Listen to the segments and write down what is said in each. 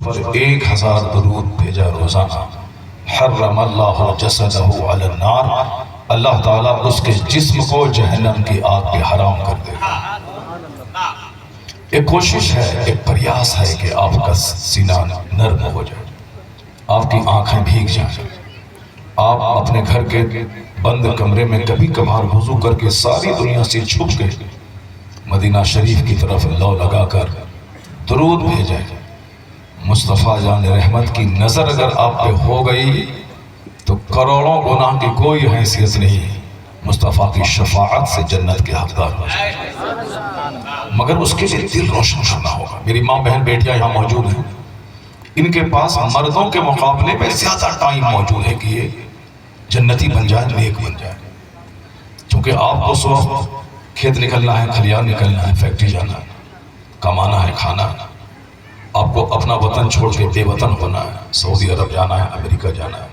پر 1000 درود بھیجا روزانہ، حرم اللہ جسدہ علی النار، اللہ تعالیٰ اس کے جسم کو جہنم کی آگ پہ حرام کر دے گا۔ ایک کوشش ہے، ایک پریاس ہے کہ آپ کا سینہ نرم ہو جائے، آپ کی آنکھیں بھیگ جائیں، آپ اپنے گھر کے بند کمرے میں کبھی کبھار وضو کر کے ساری دنیا سے چھپ کے مدینہ شریف کی طرف لو لگا کر درود بھیجیں۔ مصطفیٰ جان رحمت کی نظر اگر آپ پہ ہو گئی تو کروڑوں گناہ کی کوئی حیثیت نہیں، مصطفیٰ کی شفاعت سے جنت کے حقدار ہو جائے، مگر اس کے لیے دل روشن کرنا ہوگا۔ میری ماں بہن بیٹیاں یہاں موجود ہیں، ان کے پاس مردوں کے مقابلے میں زیادہ ٹائم موجود ہے کہ یہ جنتی بن جائیں، نیک بن جائیں، چونکہ آپ کو صبح کھیت نکلنا ہے، کھلیان نکلنا ہے، فیکٹری جانا ہے، کمانا ہے، کھانا ہے، آپ کو اپنا وطن چھوڑ کے بے وطن ہونا ہے، سعودی عرب جانا ہے، امریکہ جانا ہے،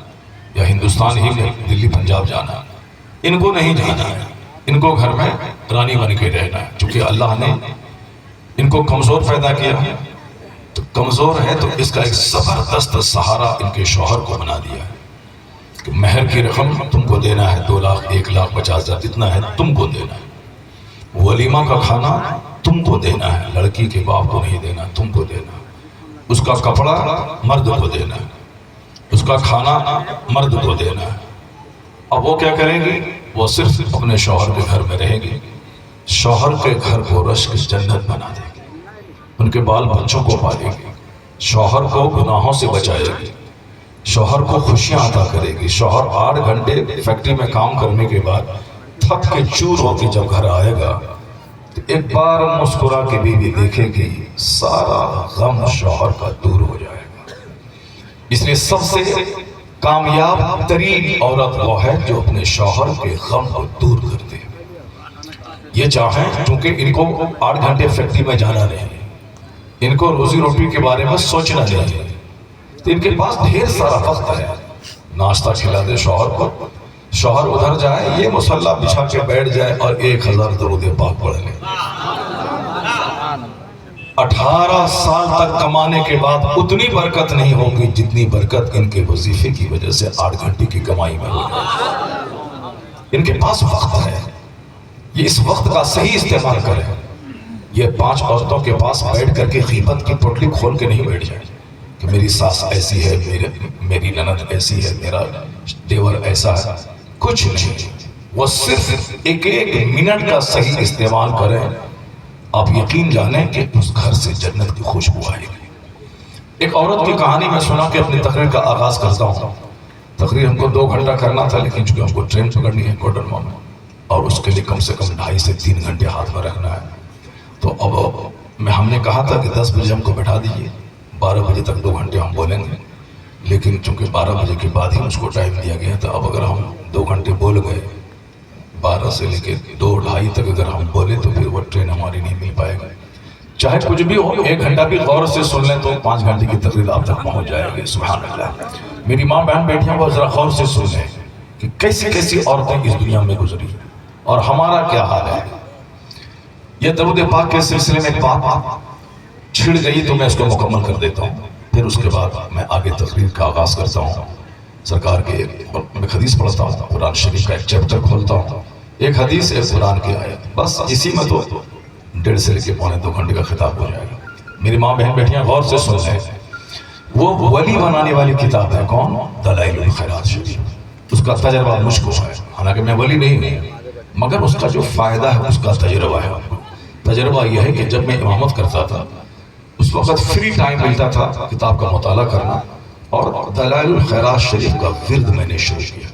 یا ہندوستان ہی میں دلی پنجاب جانا ہے۔ ان کو نہیں جانا ہے، ان کو گھر میں رانی بن کے رہنا ہے، چونکہ اللہ نے ان کو کمزور پیدا کیا ہے، تو کمزور ہے تو اس کا ایک زبردست سہارا ان کے شوہر کو بنا دیا ہے کہ مہر کی رقم تم کو دینا ہے، 2 لاکھ 1,50,000 جتنا ہے تم کو دینا ہے، ولیمہ کا کھانا تم کو دینا ہے، لڑکی کے باپ کو نہیں دینا، تم کو دینا ہے، اس کا کپڑا مرد کو دینا ہے، اس کا کھانا مرد کو دینا ہے۔ اب وہ کیا کریں گی؟ وہ صرف اپنے شوہر کے گھر میں رہیں گی، شوہر کے گھر کو رشک جنت بنا دیں گی، ان کے بال بچوں کو پالے گی، شوہر کو گناہوں سے بچائے گی، شوہر کو خوشیاں عطا کرے گی۔ شوہر 8 گھنٹے فیکٹری میں کام کرنے کے بعد تھک کے چور ہو کے جب گھر آئے گا تو ایک بار مسکرا کے بیوی دیکھے گی، سارا غم شوہر کا دور ہو جائے گا۔ اس لیے سب سے کامیاب ترین عورت وہ ہے جو اپنے شوہر کے غم کو دور کرتے ہیں۔ یہ چاہیں چونکہ ان کو 8 گھنٹے فیکٹری میں جانا نہیں، ان کو روزی روٹی کے بارے میں سوچنا نہیں، تو ان کے پاس ڈھیر سارا وقت ہے۔ ناشتہ کھلا دے شوہر کو، شوہر ادھر جائے، یہ مصلی بچھا کے بیٹھ جائے اور 1000 درود پاک پڑھ لے۔ 18 سال تک کمانے کے بعد اتنی برکت نہیں ہوگی جتنی برکت ان کے وظیفے کی وجہ سے 8 گھنٹے کی کمائی میں ہوگی۔ ان کے پاس وقت ہے، یہ اس وقت کا صحیح استعمال کریں۔ یہ 5 عورتوں کے پاس بیٹھ کر کے غیبت کی پوٹلی کھول کے نہیں بیٹھ جائیں کہ میری ساس ایسی ہے، میری نند ایسی ہے، میرا دیور ایسا ہے، کچھ نہیں۔ وہ صرف ایک منٹ کا صحیح استعمال کریں، آپ یقین جانیں کہ اس گھر سے جنت کی خوشبو آئے گی۔ ایک عورت کی کہانی میں سنا کہ اپنی تقریر کا آغاز کرتا ہوں۔ تقریر ہم کو 2 گھنٹہ کرنا تھا، لیکن چونکہ ہم کو ٹرین پکڑنی ہے کوڈرما میں، اور اس کے لیے کم سے کم 2.5 سے 3 گھنٹے ہاتھ میں رکھنا ہے، تو اب ہم نے کہا تھا کہ 10 بجے ہم کو بٹھا دیجیے، 12 بجے تک 2 گھنٹے ہم بولیں گے، لیکن چونکہ 12 بجے کے بعد ہی اس کو ٹائم دیا گیا تھا۔ اب اگر ہم 2 گھنٹے بول گئے، 12 سے لے کے 2 ڈھائی تک اگر ہم بولے تو پھر وہ ٹرین ہماری نہیں مل پائے گا۔ چاہے کچھ بھی ہو، 1 گھنٹہ بھی غور سے سن لیں تو 5 گھنٹے کی تقریر آپ تک پہنچ جائے گی۔ سبحان اللہ۔ میری ماں بہن بیٹھیاں وہ ذرا غور سے سن لیں کہ کیسی کیسی عورتیں اس دنیا میں گزری اور ہمارا کیا حال ہے۔ یہ درود پاک کے سلسلے میں بات چھڑ گئی تو میں اس کو مکمل کر دیتا ہوں، پھر اس کے بعد میں آگے تقریر کا آغاز کرتا ہوں۔ سرکار کے میں حدیث پڑھتا ہوں، قرآن شریف کا ایک چیپٹر کھولتا ہوں، ایک حدیث ایک قرآن کی آیت، بس اسی میں تو 1.5 سے لے کے 2 گھنٹے کا خطاب ہو جائے گا۔ میری ماں بہن بیٹھیاں غور سے سن لیں، وہ ولی بنانے والی کتاب ہے کون؟ دلائل الخیرات شریف۔ اس کا تجربہ مجھ کو ہے، حالانکہ میں ولی نہیں ہوں، مگر اس کا جو فائدہ ہے اس کا تجربہ ہے۔ تجربہ یہ ہے کہ جب میں امامت کرتا تھا اس وقت فری ٹائم ملتا تھا کتاب کا مطالعہ کرنا، اور دلائل الخیرات شریف کا ورد میں نے شروع کیا۔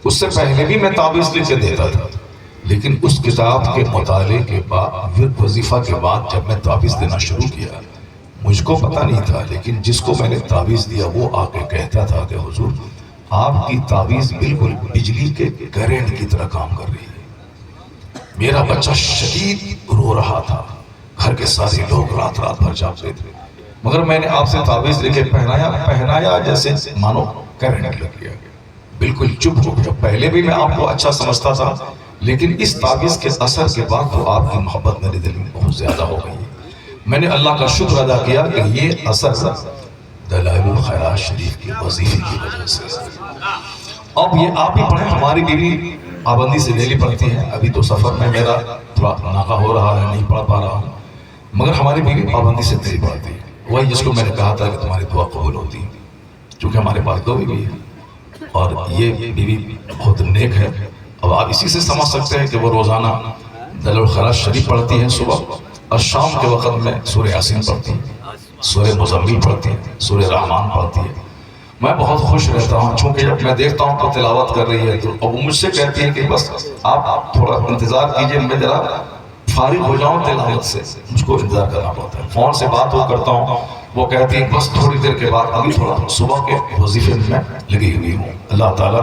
اس سے پہلے بھی میں تعویذ لکھ کے دیتا تھا، لیکن اس کتاب کے مطالعے کے بعد وظیفہ کے بعد جب میں تعویذ دینا شروع کیا، مجھ کو پتہ نہیں تھا، لیکن جس کو میں نے تعویذ دیا وہ آ کے کہتا تھا کہ حضور آپ کی تعویذ بالکل بجلی کے کرنٹ کی طرح کام کر رہی ہے۔ میرا بچہ شدید رو رہا تھا، گھر کے سارے لوگ رات بھر جاگتے تھے، مگر میں نے آپ سے تعویذ لے کے پہنایا جیسے مانو کرنٹ لگ گیا، بالکل چپ ہو گیا۔ پہلے بھی میں آپ کو اچھا سمجھتا تھا، لیکن اس تعویذ کے اثر کے بعد تو آپ کی محبت میرے دل میں بہت زیادہ ہو گئی۔ میں نے اللہ کا شکر ادا کیا کہ یہ اثر دلائل الخیرات شریف کے وظیفے کی وجہ سے۔ اب یہ آپ ہی پڑھیں، ہماری بیوی پابندی سے ڈیلی پڑھتی ہے، ابھی تو سفر میں میرا تھوڑا ناکا ہو رہا ہے، نہیں پڑھ پا رہا ہوں، مگر ہماری بیوی پابندی سے ڈیلی پڑھتی ہے، وہی جس کو میں نے کہا تھا کہ تمہاری دعا قبول ہوتی ہے، چونکہ ہمارے پاس دو بیوی ہیں اور یہ بیوی بہت نیک ہے۔ اب آپ اسی سے سمجھ سکتے ہیں کہ وہ روزانہ دلائل الخیرات شریف پڑھتی ہیں صبح، اور شام کے وقت میں سورہ یاسین پڑھتی ہیں، سورہ مزمل پڑھتی ہیں، سورہ رحمان پڑھتی ہیں۔ میں بہت خوش رہتا ہوں، چونکہ جب میں دیکھتا ہوں تو تلاوت کر رہی ہے تو اب وہ مجھ سے کہتی ہے کہ بس آپ تھوڑا انتظار کیجئے، میں ذرا فارغ ہو جاؤں تلاوت سے، مجھ کو انتظار کرنا پڑتا ہے۔ فون سے بات کرتا ہوں، وہ کہتی ہے بس تھوڑی دیر کے بعد، ابھی تھوڑا صبح کے وظیفے میں لگی ہوئی ہوں۔ اللہ تعالیٰ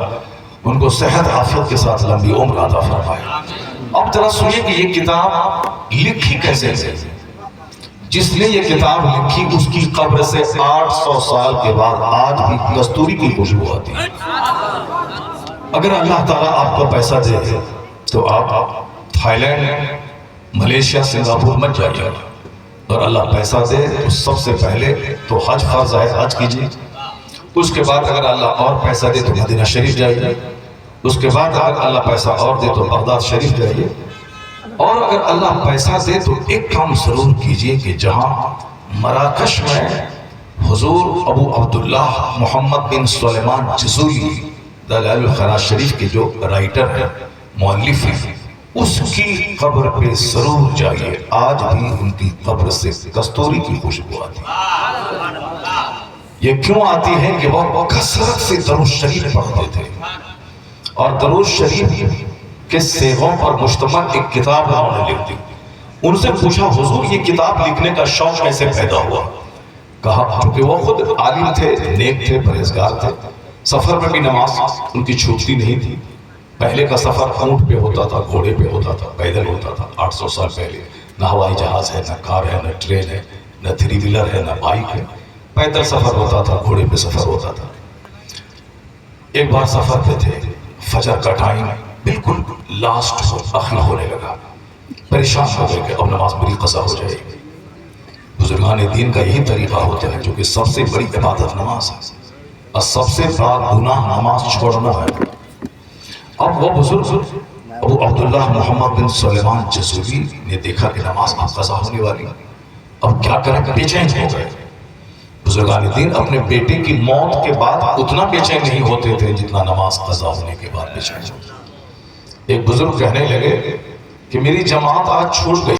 ان کو صحت عافیت کے ساتھ لمبی عمر عطا فرمائے۔ اب ذرا سنیے کہ یہ کتاب لکھی کیسے ہے۔ جس نے یہ کتاب لکھی اس کی قبر سے 800 سال کے بعد آج بھی کستوری کی خوشبو آتی ہے۔ اگر اللہ تعالیٰ آپ کو پیسہ دے تو آپ تھائی لینڈ، ملیشیا، سنگاپور مت جائیے، اور اللہ پیسہ دے تو سب سے پہلے تو حج فرض ہے، حج کیجیے۔ اس کے بعد اگر اللہ اور پیسہ دے تو مدینہ شریف جائیے۔ اس کے بعد اگر اللہ پیسہ اور دے تو بغداد شریف جائیے۔ اور اگر اللہ پیسہ دے تو ایک کام ضرور کیجئے کہ جہاں مراکش میں حضور ابو عبداللہ محمد بن سلیمان جزولی دلائل الخیرات شریف کے جو رائٹر ہیں، مؤلف ہیں، اس کی قبر پہ ضرور جائیے۔ آج بھی ان کی قبر سے کستوری کی خوشبو آتی ہے۔ یہ کیوں آتی ہے کہ وہ کثرت سے درود شریف پڑھتے تھے، اور درود شریف کے صیغوں پر مشتمل ایک کتاب انہوں نے لکھ دی۔ ان سے پوچھا حضور یہ کتاب لکھنے کا شوق کیسے پیدا ہوا؟ کہا کہ وہ خود عالم تھے، نیک تھے، پرہیزگار تھے، سفر میں بھی نماز ان کی چھوٹتی نہیں تھی۔ پہلے کا سفر اونٹ پہ ہوتا تھا، گھوڑے پہ ہوتا تھا، پیدل ہوتا تھا۔ 800 سال پہلے نہ ہوائی جہاز ہے، نہ کار ہے، نہ ٹرین ہے، نہ تھری ویلر ہے، نہ بائک ہے، پیدل سفر ہوتا تھا، گھوڑے پہ سفر ہوتا تھا۔ ایک بار سفر پہ تھے، فجر کا ٹائم بالکل لاسٹ آخر ہونے لگا، پریشان ہو گئے کہ اب نماز میری قضا ہو جائے گی۔ بزرگان دین کا یہی طریقہ ہوتا ہے، جو کہ سب سے بڑی عبادت نماز ہے اور سب سے بڑا گناہ نماز چھوڑنا ہے۔ اب وہ بزرگ ابو عبداللہ محمد بن سلیمان جزولی نے دیکھا کہ نماز اب قضا ہونے والی، اب کیا کریں، بے چین ہو گئے۔ بزرگان دین اپنے بیٹے کی موت کے بعد اتنا بے چین نہیں ہوتے تھے جتنا نماز قضا ہونے کے بعد بے چین ہوتے۔ ایک بزرگ کہنے لگے کہ میری جماعت آج چھوٹ گئی۔